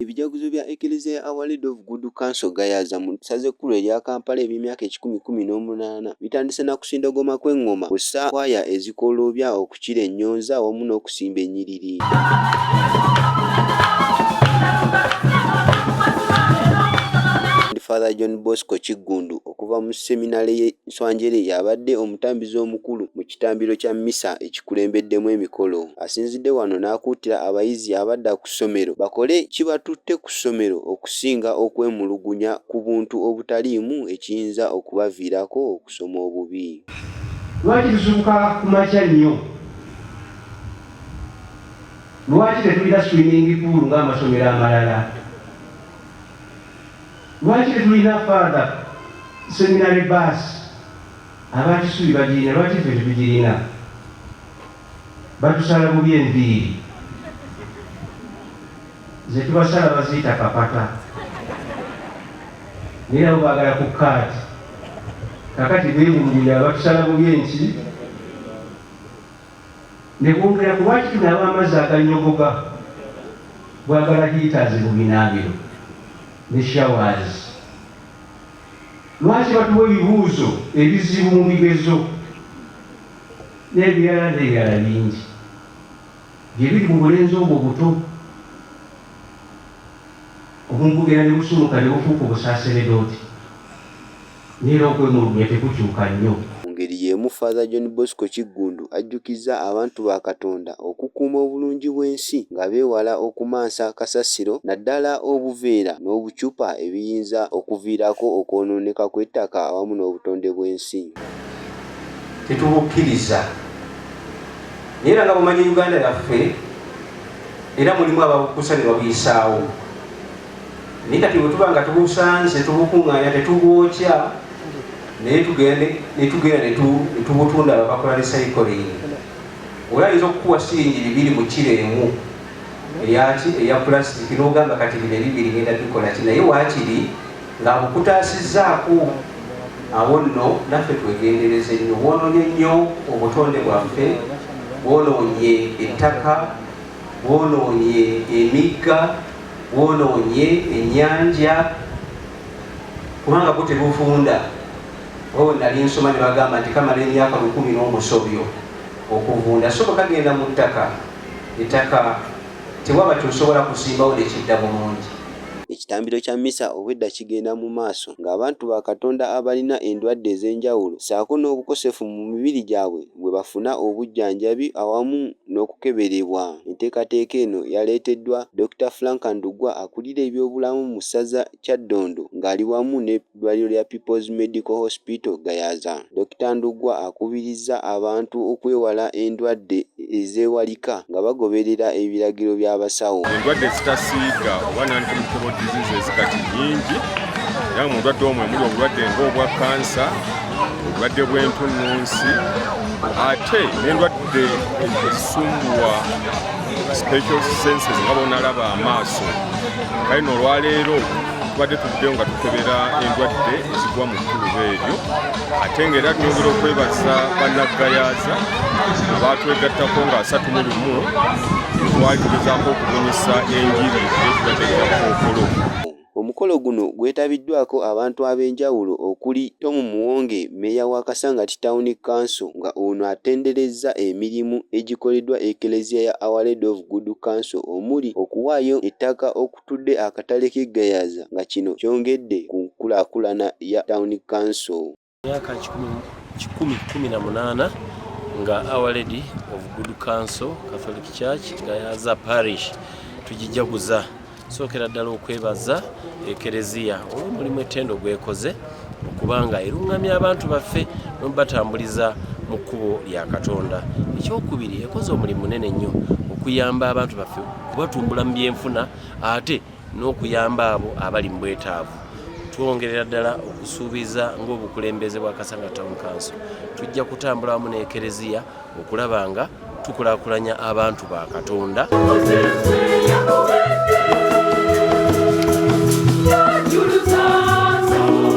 Ebijaguzo bya Eklezia ya Our Lady of Good Counsel Gayaza mu ssaza ekkulu erya Kampala eby'emyaka 1018 bitandise na kusindogoma kw'engoma kw'ossa kwaya ezikooloobya okukira ennyonza awamu n'okusimba ennyiriri. Father John Bosco Kiggundu okuva mu seminale y'e Nswanjere yabadde omutambizi omukulu mu kitambiro kya mmisa ekikulembeddemu emikolo. Asinzidde wano n'akuutira abayizi abadda ku ssomero bakole kibatutte ku ssomero okusinga okwemulugunya ku buntu obutaliimu ekiyinza okubaviirako okusoma obubi. Lwaki tusubuka ku makya nnyo? Lwaki tetulina swimming pool ng'amasomero amalala? Lwaki tetulina father seminary bus abakisubi bagirina? Lwaki ffe tebigirina? Batusala bubi enviiri, ze tubasala baziyita kapata, naye nabo baagala ku kaati. Kakati beewunyira batusala bubi enki ne bongera ku lwaki tunaaba amazzi aganyogoga bwagala hiitaazi mu binaabiro ne showers. Lwaki batuwa ebibuuzo ebizibu mu bigezo n'ebirala bingi bye biri mu bulenzi obwo buto obungugera ne busumuka ne bufuuka obusaaseredooti neera okwemulugunya tekukyuka nnyo. Mu ngeri y'emu Father John Bosco Kiggundu ajjukizza abantu ba Katonda okukuuma obulungi bw'ensi nga beewala okumansa kasasiro naddala obuveera n'obucupa ebiyinza okuviirako okwonooneka kw'ettaka awamu n'obutonde bw'ensi. Tetubukkiriza naye era nga bumanyi Uganda yaffe era mulimu ababukusa ne babuyisaawo, naye kati bwe tuba nga tubusanze tubukuŋŋaanya tetubwokya naye tugenda ne tubutunda abakola recycling. Oyinza okukuwa siringi 2 mu kiro emu eya plastic n'ogamba kati bino ebibiri ngenda bikola ki, naye waakiri ng'abukutaasizzaako. Awo nno naffe twegendereze nnyo, bwonoonye nnyo obutonde bwaffe, bwonoonye ettaka, bwonoonye emigga, bwonoonye ennyanja, kubanga butebufunda. Owo nali nsoma ne bagamba nti kamala emyaka 10 n'omusobyo okuvunda, so bakagenda mu ttaka, ettaka tewaba tusobola kusimbawo nekidda bulungi. Ekitambiro kya mmisa obwedda kigenda mu maaso ng'abantu ba Katonda abalina endwadde ez'enjawulo ssaako n'obukosefu mu mibiri gyabwe bwe bafuna obujjanjabi awamu n'okukeberebwa. Enteekateeka eno yaleeteddwa Dr. Frank Ndugwa akulira ebyobulamu mu ssaza Kyaddondo ng'ali wamu n'eddwaliro lya People's Medical Hospital Gayaza. Dr. Ndugwa akubirizza abantu okwewala endwadde ezeewalika nga bagoberera ebiragiro by'abasawo. Endwadde zitasiiga oba non-communicable diseases kati nyingi era mu ndwadde omwo muli obulwadde ng'obwa kansa, obulwadde bw'entunnunsi, ate n'endwadde ezisumbuwa special senses nga bonalaba amaaso. Kale no olwaleero tubadde tuvuddeyo nga tukebera endwadde ezigwa mu kkuluba eryo, ate ng'era twongera okwebaza bannagayaaza abaatwegattako nga 31 twali tugezaako okubunyisa enjiri y'ekirwadde kya Kkookolo. Omukolo guno gwetabiddwako abantu ab'enjawulo okuli Tom Muwonge, mmeeya wa Kasangati Town Council, nga ono atenderezza emirimu egikoleddwa Eklezia ya Our Lady of Good Counsel omuli okuwaayo ettaka okutudde akatale k'e Gayaza nga kino kyongedde ku nkulaakulana ya Town Council. Myaka 18 nga Our Lady of Good Counsel Catholic Church Gayaza Parish tugijaguza. Sookera ddala okwebaza Eklezia olw'omulimu ettendo gwekoze okubanga erungamya abantu baffe n'obatambuliza mu kkubo lya Katonda. Ekyokubiri ekoze omulimu munene nnyo okuyamba abantu baffe kubatumbula mu byenfuna ate n'okuyamba abo abali mu bwetaavu. Twongerera ddala okusuubiza ng'obukulembeze bwa Kasangati Town Council tujja kutambula wamu n'Eklezia okulaba nga tukulaakulanya abantu ba Katonda.